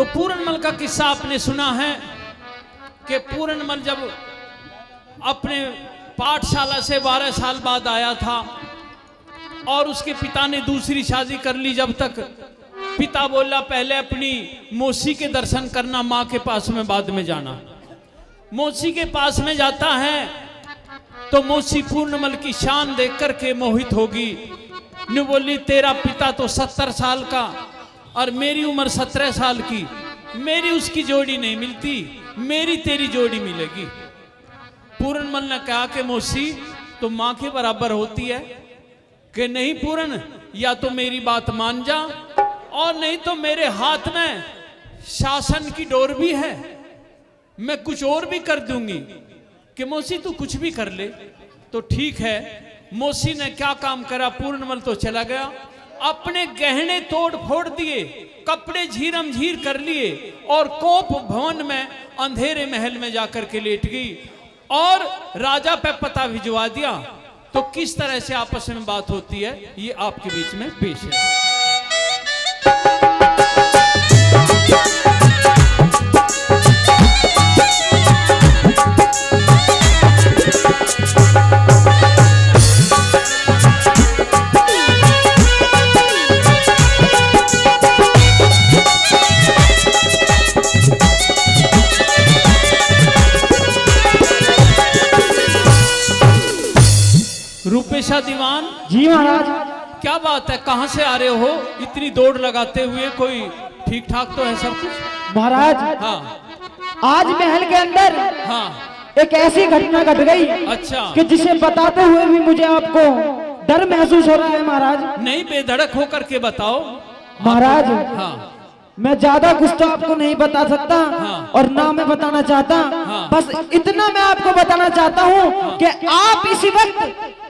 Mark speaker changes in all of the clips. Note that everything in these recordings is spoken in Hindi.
Speaker 1: तो पूरनमल का किस्सा आपने सुना है कि पूरनमल जब अपने पाठशाला से 12 साल बाद आया था और उसके पिता ने दूसरी शादी कर ली। जब तक पिता बोला पहले अपनी मौसी के दर्शन करना, माँ के पास में बाद में जाना। मौसी के पास में जाता है तो मौसी पूर्णमल की शान देख करके मोहित होगी। ने बोली तेरा पिता तो 70 साल का और मेरी उम्र 17 साल की, मेरी उसकी जोड़ी नहीं मिलती, मेरी तेरी जोड़ी मिलेगी। पूरनमल ने कहा कि मौसी तो माँ के बराबर होती है कि नहीं पूरन, या तो मेरी बात मान जा और नहीं तो मेरे हाथ में शासन की डोर भी है, मैं कुछ और भी कर दूंगी। कि मौसी तू कुछ भी कर ले। तो ठीक है, मौसी ने क्या काम करा, पूर्णमल तो चला गया, अपने गहने तोड़ फोड़ दिए, कपड़े झीरम झीर कर लिए और कोप भवन में अंधेरे महल में जाकर के लेट गई और राजा पे पता भिजवा दिया। तो किस तरह से आपस में बात होती है ये आपके बीच में पेश है। रूपेशा दीवान
Speaker 2: जी महाराज।
Speaker 1: क्या बात है, कहां से आ रहे हो इतनी दौड़ लगाते हुए? कोई ठीक ठाक तो है सब कुछ?
Speaker 2: महाराज
Speaker 1: हाँ
Speaker 2: आज महल के अंदर
Speaker 1: हाँ।
Speaker 2: एक ऐसी घटना घट गई
Speaker 1: अच्छा,
Speaker 2: कि जिसे बताते हुए भी मुझे आपको डर महसूस हो रहा है महाराज।
Speaker 1: नहीं बेधड़क होकर के बताओ
Speaker 2: महाराज।
Speaker 1: हाँ
Speaker 2: मैं ज्यादा कुछ तो आपको नहीं बता सकता
Speaker 1: हाँ।
Speaker 2: और ना मैं बताना चाहता।
Speaker 1: हाँ।
Speaker 2: बस इतना मैं आपको बताना चाहता हूँ कि आप इसी वक्त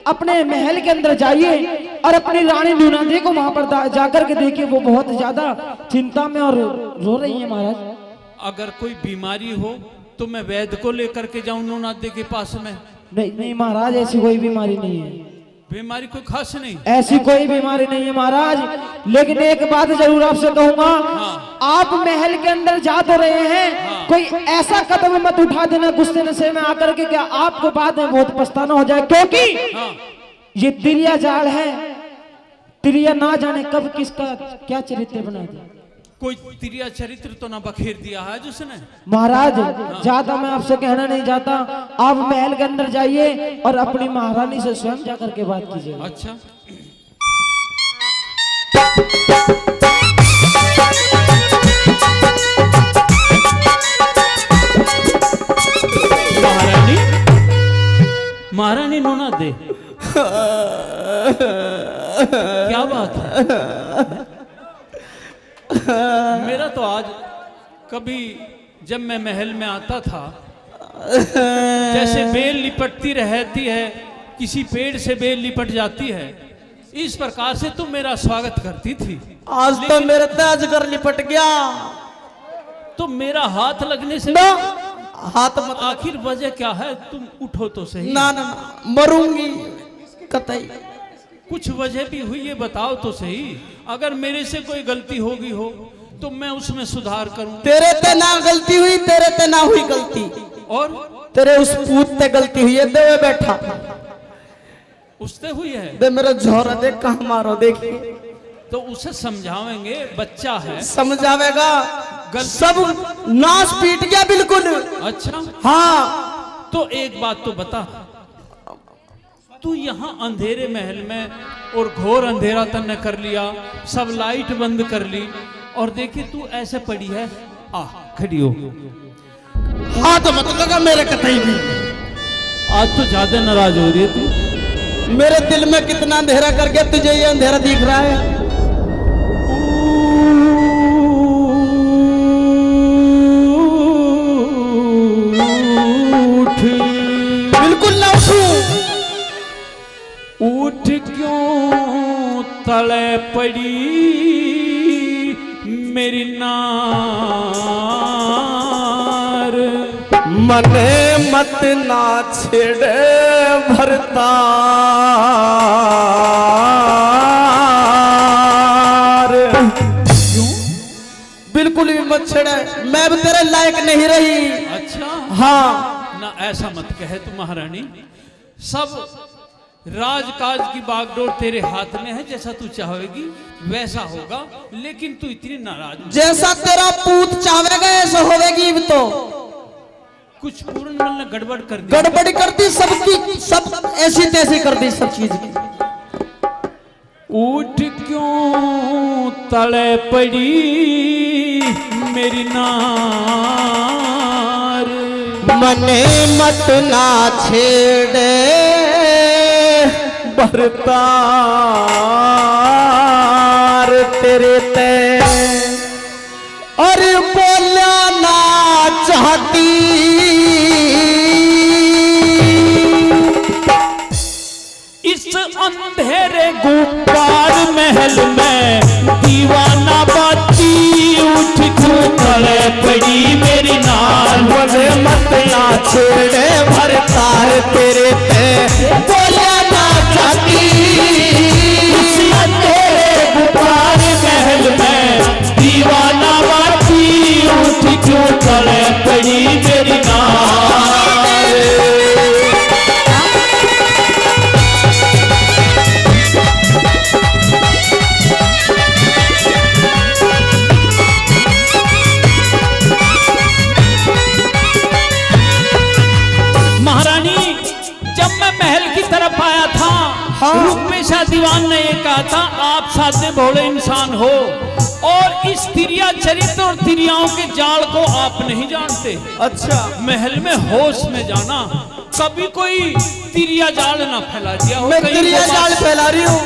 Speaker 2: अपने महल के अंदर जाइए और अपनी रानी नूनादी को वहां पर जाकर के देखिए, वो बहुत ज्यादा चिंता में और रो रही है महाराज।
Speaker 1: अगर कोई बीमारी हो तो मैं वैद्य को लेकर के जाऊं नूनादी के पास में?
Speaker 2: नहीं नहीं महाराज, ऐसी कोई बीमारी नहीं है।
Speaker 1: बीमारी कोई खास नहीं?
Speaker 2: ऐसी कोई बीमारी नहीं है महाराज, लेकिन एक बात जरूर आपसे कहूंगा।
Speaker 1: हाँ।
Speaker 2: आप महल के अंदर जा तो रहे हैं।
Speaker 1: हाँ।
Speaker 2: कोई ऐसा कदम मत उठा देना गुस्से नशे में आकर के, क्या आपको बाद में बहुत पछताना हो जाए, क्योंकि
Speaker 1: हाँ।
Speaker 2: ये तिरिया जाल है। तिरिया ना जाने कब किसका क्या चरित्र बना दिया।
Speaker 1: कोई तिरिया चरित्र तो ना बखेर दिया है जिसने?
Speaker 2: महाराज ज्यादा मैं आपसे कहना नहीं चाहता, आप महल के अंदर जाइए और अपनी महारानी से स्वयं जाकर के बात कीजिए।
Speaker 1: अच्छा, महारानी, महारानी नूनादी क्या बात है? मेरा तो आज कभी जब मैं महल में आता था, जैसे बेल लिपटती रहती है, किसी पेड़ से बेल लिपट जाती है, इस प्रकार से तुम मेरा स्वागत करती थी।
Speaker 3: आज तो मेरे अजगर लिपट गया।
Speaker 1: तो मेरा हाथ लगने से
Speaker 3: ना हाथ मत।
Speaker 1: आखिर वजह क्या है? तुम उठो तो सही।
Speaker 3: ना ना मरूंगी कतई।
Speaker 1: कुछ वजह भी हुई ये बताओ तो सही। अगर मेरे से कोई गलती होगी हो तो मैं उसमें सुधार करूं।
Speaker 3: तेरे ते ना गलती हुई, तेरे ते ना हुई गलती,
Speaker 1: और
Speaker 3: तेरे उस पूत ते गलती हुई है। दे बैठा
Speaker 1: उससे हुई है
Speaker 3: दे मेरा झोरा देख कहाँ मारो, देखिए
Speaker 1: तो उसे समझावेंगे, बच्चा है
Speaker 3: समझावेगा। सब नाश पीट गया बिल्कुल।
Speaker 1: अच्छा
Speaker 3: हाँ
Speaker 1: तो एक बात तो बता, तू यहाँ अंधेरे महल में और घोर अंधेरा तन्ने कर लिया, सब लाइट बंद कर ली और देखी तू ऐसे पड़ी है। आ खड़ी हो।
Speaker 3: हाथ मत लगा मेरे कतई भी।
Speaker 1: आज तो ज्यादा नाराज हो रही है तू।
Speaker 3: मेरे दिल में कितना अंधेरा कर गया, तुझे ये अंधेरा दिख रहा है? बिल्कुल ना उठूं।
Speaker 1: उठ क्यों तले पड़ी मेरी नार,
Speaker 3: मने मत ना छेड़े भरतार। बिल्कुल भी मत छेड़े, मैं भी तेरे लायक नहीं रही।
Speaker 1: अच्छा
Speaker 3: हाँ
Speaker 1: ना, ऐसा मत कहे तू महारानी। सब राजकाज की बागडोर तेरे हाथ में है, जैसा तू चाहेगी वैसा होगा, लेकिन तू इतनी नाराज मत।
Speaker 3: जैसा तेरा पूत चाहेगा ऐसा होवेगी। अब तो
Speaker 1: कुछ पूर्णमल ने गड़बड़ कर दी,
Speaker 3: गड़बड़ी कर दी सबकी, सब ऐसी तैसी कर दी सब चीज की।
Speaker 1: उठ क्यों तले पड़ी मेरी नार,
Speaker 3: मने मत ना छेड़े बरतार तेरे ते, और बोला ना चाहती
Speaker 1: इस अंधेरे गुब्बार महल में दीवाना बाती। उठ क्यों तले पड़ी मेरी नार,
Speaker 3: मने मत ना छेड़े बरतार तेरे ते, बोला ना चाहती
Speaker 1: इस अंधेरे गुब्बार महल में दीवाना बाती। उठ क्यों तले पड़ी मेरी नार।
Speaker 3: हाँ।
Speaker 1: रूपेशा दीवान ने ये कहा था, आप साधे भोले इंसान हो और इस तिरिया चरित्र और तिरियाओं के जाल को आप नहीं जानते।
Speaker 3: अच्छा
Speaker 1: महल में होश में जाना, कभी कोई तिरिया जाल ना फैला दिया हो।
Speaker 3: मैं तिरिया जाल फैला रही हूँ,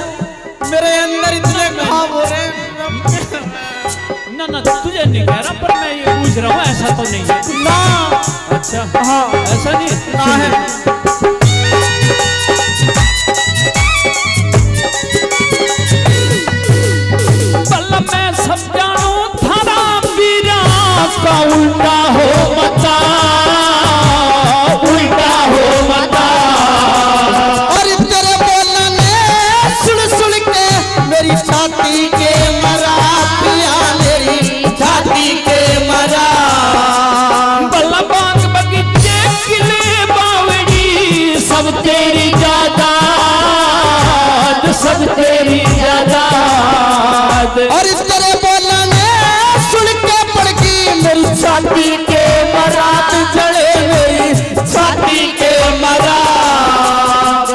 Speaker 3: मेरे अंदर इतने घाव हो रहे हैं।
Speaker 1: ना ना तुझे नहीं कह रहा, पर मैं ये पूछ रहा हूँ, ऐसा तो नहीं है
Speaker 3: ना।
Speaker 1: अच्छा
Speaker 3: हाँ
Speaker 1: ऐसा नहीं
Speaker 3: ना है।
Speaker 1: मैं सब जानू थारा वीरा का उल्टा हो मता, उल्टा हो मता।
Speaker 3: और तेरे बोलने सुन सुन के मेरी छाती के मरा पिया, मेरी छाती के मरा।
Speaker 1: बल्ला बाग बगीचे किले बावड़ी, सब तेरी जायदाद, सब तेरी जायदाद।
Speaker 3: और तेरे बोलने सुन के पड़ गई मेरी छाती के मरात जले, मेरी छाती के मरात।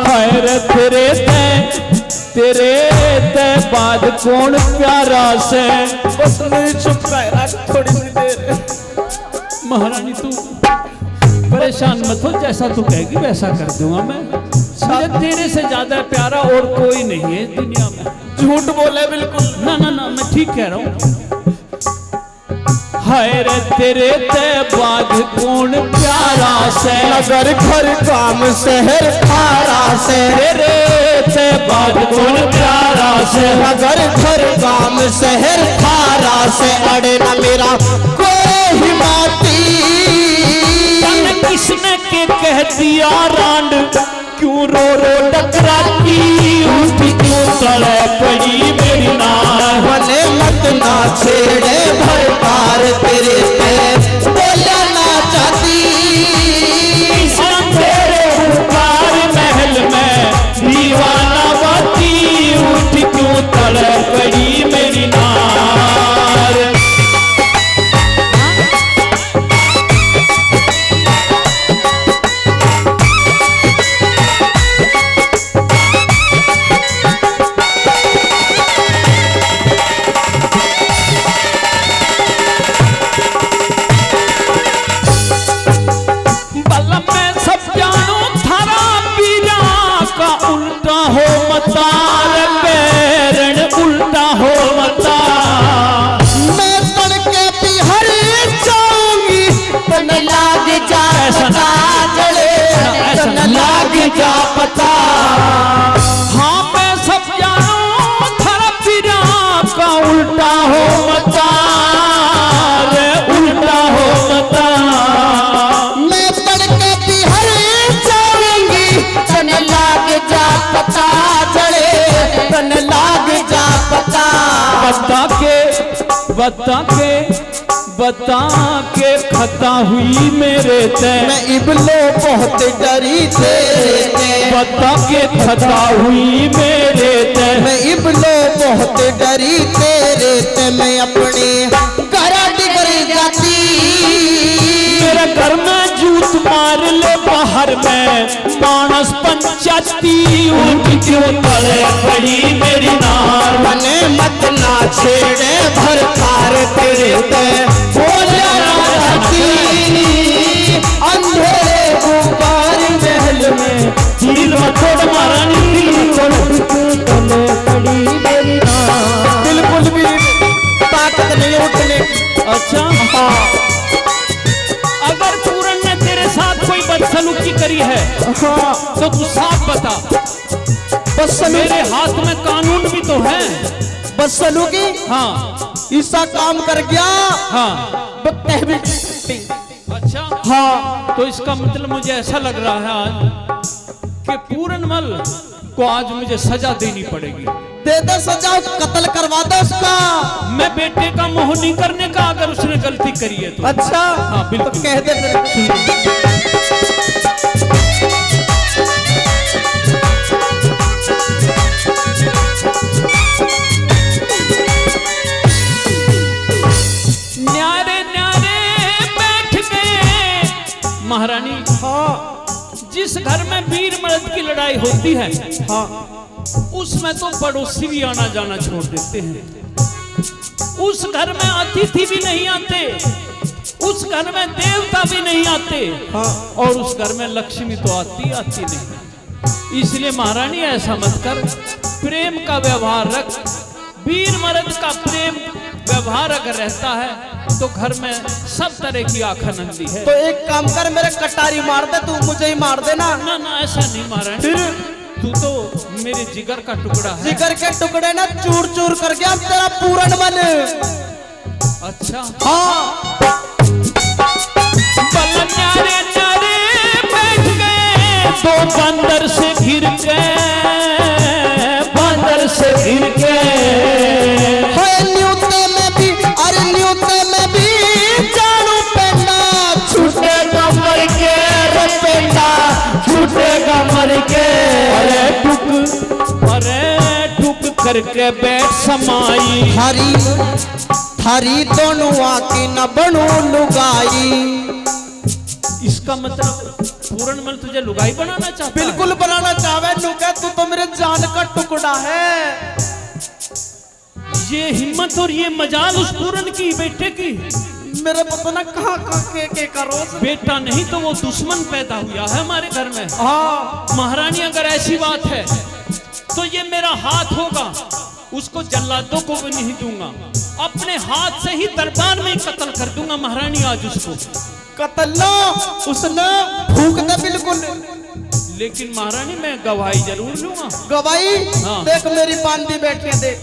Speaker 1: तेरे ते बाद कौन प्यारा से।
Speaker 3: बस नहीं चुप कर थोड़ी सी देर।
Speaker 1: महारानी तू परेशान मत हो, जैसा तू कहेगी वैसा कर दूंगा मैं। मुझे तेरे से ज्यादा प्यारा और कोई नहीं है दुनिया में।
Speaker 3: झूठ बोले बिल्कुल।
Speaker 1: ना ना ना, मैं ठीक कह रहा हूँ। हाय रे तेरे ते बाद कौन प्यारा से,
Speaker 3: नगर घर काम शहर खारा से।
Speaker 1: तेरे ते बाद कौन प्यारा से,
Speaker 3: नगर घर काम शहर खारा से। अड़े न मेरा कोई माती,
Speaker 1: किसने के कह दिया रांड, क्यों रो रो टकराती। उठ क्यों तले पड़ी मेरी नार,
Speaker 3: मने मत ना छेड़े भरपार तेरे पे, बोला ना चाहती।
Speaker 1: इस अंधेरे गुब्बार महल में दीवाना बाती। उठ क्यों तले पड़ी मेरी नार। उल्टा हो मता, पैरण उल्टा हो मता।
Speaker 3: मैं तड़के भी हर जाऊंगी, तन लाग जा पता जले, तन लाग जा पता।
Speaker 1: हाँ मैं सब जानू थारा पीरा का उल्टा हो मता, उल्टा हो मता।
Speaker 3: मैं तड़के भी हर जाऊंगी, तन लाग जा पता जले, तन लाग जा पता।
Speaker 1: बता के बता के खता हुई मेरे ते,
Speaker 3: मैं इबलो बहुत डरी तेरे ते,
Speaker 1: बता के खता हुई मेरे ते,
Speaker 3: मैं इबलो बहुत डरी तेरे ते, मैं अपने घर डिगर जाती,
Speaker 1: मेरे घर में जूत मार ले बाहर में मानस पंचायती, उनकी क्यों तले पड़ी मेरी नार,
Speaker 3: मने मत ना छेड़े भर कार तेरे ते, बोला ना जाती अंधेरे गुब्बार महल में,
Speaker 1: दिल में थोड़ा महारानी
Speaker 2: तले पड़ी मेरी नार।
Speaker 3: बिल्कुल भी ताकत नहीं उठने।
Speaker 1: अच्छा
Speaker 3: हाँ
Speaker 1: अगर पूरन ने तेरे साथ कोई बदसलूकी करी है
Speaker 3: हाँ
Speaker 1: तो तू साफ बता,
Speaker 3: बस
Speaker 1: मेरे हाथ में कानून भी तो है।
Speaker 3: बस सलूगी
Speaker 1: हाँ
Speaker 3: ईसा काम कर गया
Speaker 1: हाँ
Speaker 3: बत्ते भी।
Speaker 1: अच्छा
Speaker 3: हाँ
Speaker 1: तो इसका मतलब मुझे ऐसा लग रहा है आज कि पूरनमल को आज मुझे सजा देनी पड़ेगी।
Speaker 3: दे दे सजा, कत्ल करवा दो उसका।
Speaker 1: मैं बेटे का मोह नहीं करने का अगर उसने गलती करी है तो।
Speaker 3: अच्छा
Speaker 1: हाँ, बिल्कुल।
Speaker 3: तो कह दे फिर।
Speaker 1: न्यारे न्यारे बैठ गए महारानी।
Speaker 3: हाँ
Speaker 1: जिस घर में वीर मर्द की लड़ाई होती है
Speaker 3: हाँ
Speaker 1: उसमें तो पड़ोसी भी आना जाना छोड़ देते हैं, उस घर में अतिथि भी नहीं आते, उस घर में देवता भी नहीं आते
Speaker 3: हाँ
Speaker 1: और उस घर में लक्ष्मी तो आती नहीं। इसलिए महारानी ऐसा मत कर, प्रेम का व्यवहार रख। वीर मर्द का प्रेम व्यवहार अगर रहता है तो घर में सब तरह की आखानंदी है।
Speaker 3: तो एक काम कर, मेरे कटारी मार दे, तू मुझे ही मार देना।
Speaker 1: ना ना ऐसा नहीं महारानी,
Speaker 3: फिर
Speaker 1: तू तो मेरे जिगर का टुकड़ा है।
Speaker 3: जिगर के टुकड़े ना चूर चूर कर गया तेरा पूरनमल।
Speaker 1: अच्छा
Speaker 3: हाँ
Speaker 1: बल न्यारे न्यारे बैठ गए दो बंदर से घिर के, बंदर से घिर के।
Speaker 3: न्यूते में भी, अरे न्यूते में भी जानू पेंडा, छूटेगा मर के रे पेंडा, छूटेगा मर के।
Speaker 1: अरे टुक करके बैठ समाई,
Speaker 3: थारी थारी दोनों आके न बनो लुगाई।
Speaker 1: इसका मतलब पूरनमल तुझे लुगाई बनाना चाहता है?
Speaker 3: बिल्कुल बनाना चाहे नुका, तू तो मेरे जान का टुकड़ा है।
Speaker 1: ये हिम्मत और ये मजाल उस पूरन की बेटे की।
Speaker 3: मेरे पता ना कहाँ के करो।
Speaker 1: बेटा नहीं तो वो दुश्मन पैदा हुआ है हमारे घर में।
Speaker 3: हाँ
Speaker 1: महारानी अगर ऐसी बात है तो ये मेरा हाथ होगा, उसको जल्लादों को भी नहीं दूंगा, अपने हाथ से ही दरबार में कत्ल कर दूंगा महारानी आज उसको।
Speaker 3: कत्ल ना उसने फूक दे बिल्कुल।
Speaker 1: लेकिन महारानी मैं गवाही जरूर लूंगा।
Speaker 3: गवाही
Speaker 1: हाँ।
Speaker 3: देख मेरी बांधी बैठे देख,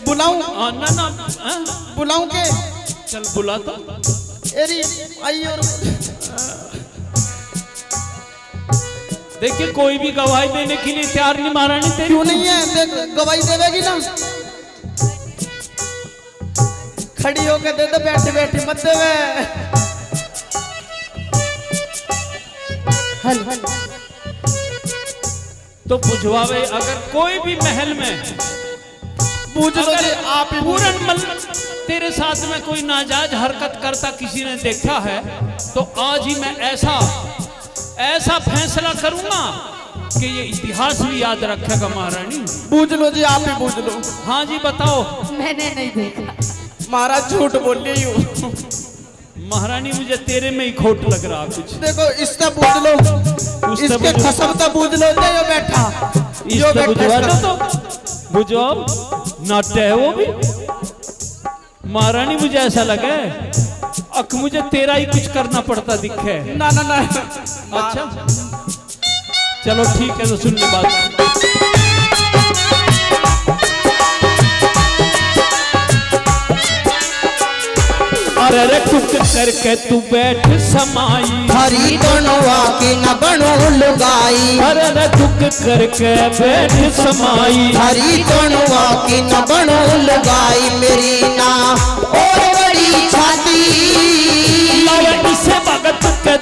Speaker 3: बुलाऊं?
Speaker 1: ना ना हाँ?
Speaker 3: बुलाऊं के?
Speaker 1: चल बुला तो।
Speaker 3: एरी आई और
Speaker 1: देखिए कोई भी गवाही देने के लिए तैयार नहीं महारानी तेरी।
Speaker 3: क्यों नहीं है? देख गवाही देवेगी ना, खड़ी होके दे दे, बैठी बैठी मत देवे।
Speaker 1: तो बुझवावे अगर कोई भी महल में
Speaker 3: पूछ लो जी, आप ही पूछ लो।
Speaker 1: पूरनमल तेरे साथ में कोई नाजायज हरकत करता किसी ने देखा है तो आज ही मैं ऐसा फैसला करूंगा कि ये इतिहास भी याद रखेगा महारानी।
Speaker 3: पूछ लो जी, आप ही पूछ लो।
Speaker 1: हाँ जी बताओ।
Speaker 2: मैंने नहीं देखा।
Speaker 3: महाराज झूठ बोल रही हूँ।
Speaker 1: महारानी मुझे तेरे में ही खोट लग रहा कुछ।
Speaker 3: देखो इससे पूछ लो,
Speaker 1: उससे
Speaker 3: इसके
Speaker 1: पूछ लो।
Speaker 3: कसम तो पूछ लो। यो बैठा, यो
Speaker 1: इससे बुझवा
Speaker 3: बैठा।
Speaker 1: दो तो बुझवाओ, नाट्य है वो भी। महारानी मुझे ऐसा लगे अक मुझे तेरा ही कुछ करना पड़ता दिखे।
Speaker 3: ना ना ना।
Speaker 1: अच्छा चलो ठीक है तो सुन ले बात। अरे रे टुक करके तू बैठ समाई,
Speaker 3: हरी दोनों आके न बनो लुगाई।
Speaker 1: अरे रे टुक करके बैठ समाई,
Speaker 3: हरी दोनों आके न बनो लुगाई। मेरी ना और बड़ी छाती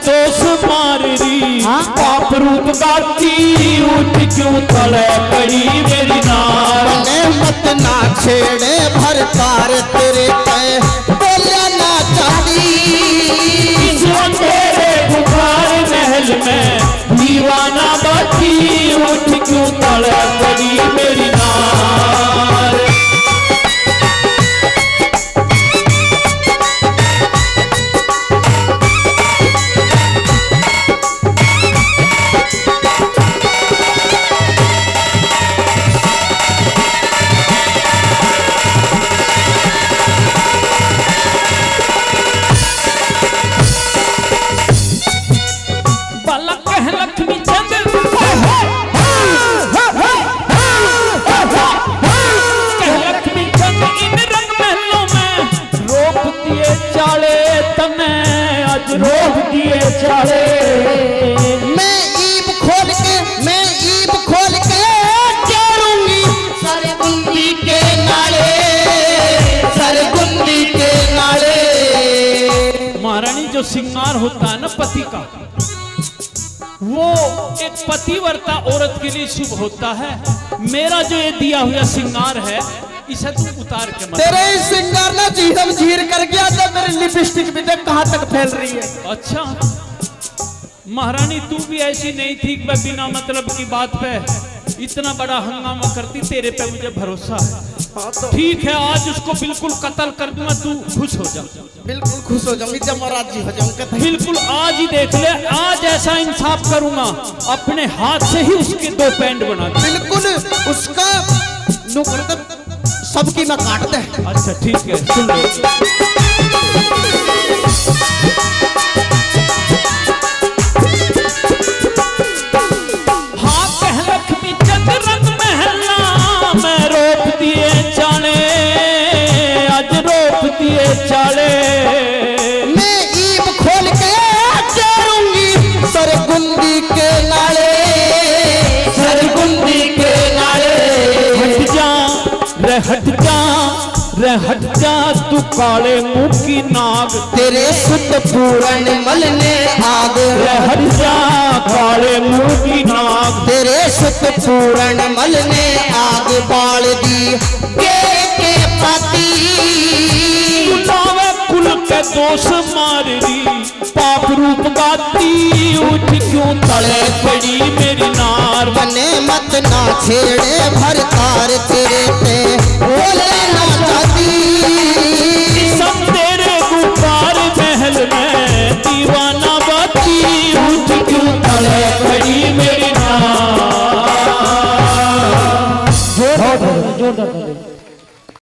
Speaker 1: दोष मार री
Speaker 2: हाँ?
Speaker 1: पाप रूप गाती उठ क्यों तड़े पड़ी मेरी नार।
Speaker 3: बने मत ना छेड़े भरतार तेरे पे बोले ना चाहती।
Speaker 1: इस अंधेरे बुखार महल में दीवाना बाती उठ क्यों तड़े पड़ी मेरी नार। रोक दिए चाले
Speaker 3: मैं ईब खोल के चढ़ूंगी सरगुंदी के नाले, सरगुंदी के नाले।
Speaker 1: महारानी जो श्रृंगार होता है ना पति का, वो एक पतिव्रता औरत के लिए शुभ होता है। मेरा जो ये दिया हुआ श्रृंगार है इसे तू उतार के मत।
Speaker 3: तेरे इस श्रृंगार ना झीरम झीर कर गया तो मेरी लिपस्टिक भी देख कहां तक फैल रही है।
Speaker 1: अच्छा महारानी तू भी ऐसी नहीं थी कि मैं बिना मतलब की बात पे इतना बड़ा हंगामा करती। तेरे पे मुझे भरोसा है। ठीक है आज उसको बिल्कुल कत्ल कर दूंगा, तू खुश हो जा।
Speaker 3: बिल्कुल खुश हो जाऊंगी जब मैं राजी हो जाऊंगा।
Speaker 1: बिल्कुल आज ही देख ले, आज ऐसा इंसाफ करूंगा अपने हाथ से ही उसके 2 पैंट बना दूं।
Speaker 3: बिल्कुल उसका नुकड़ सबकी मैं काट दे।
Speaker 1: अच्छा ठीक है सुन लो। हाँ कह लक्ष्मी चंद रंग महला मैं रोप दिए चाले, आज रोप दिए चाले।
Speaker 3: मैं ईब खोल के चढ़ूंगी सरगुंदी के नाले, सरगुंदी के नाले।
Speaker 1: हट जा रे हट जा रे हट जा तू काले मुंह की नाग।
Speaker 3: तेरे सुत पूरन मलने आग,
Speaker 1: रे हट जा काले मुंह की नाग।
Speaker 3: तेरे सुत पूरन मलने आग बाल दी के पाती।
Speaker 1: उठावे कुल के दोष मार री पाप रूप गाती उठ क्यों तले पड़ी मेरी नार।
Speaker 3: बने मत ना छेड़े भरतार तेरे पे बोले ना चाहती।
Speaker 1: तेरे गुब्बार महल में दीवाना बाती उठ क्यों तले पड़ी मेरी नार।
Speaker 2: जोरदार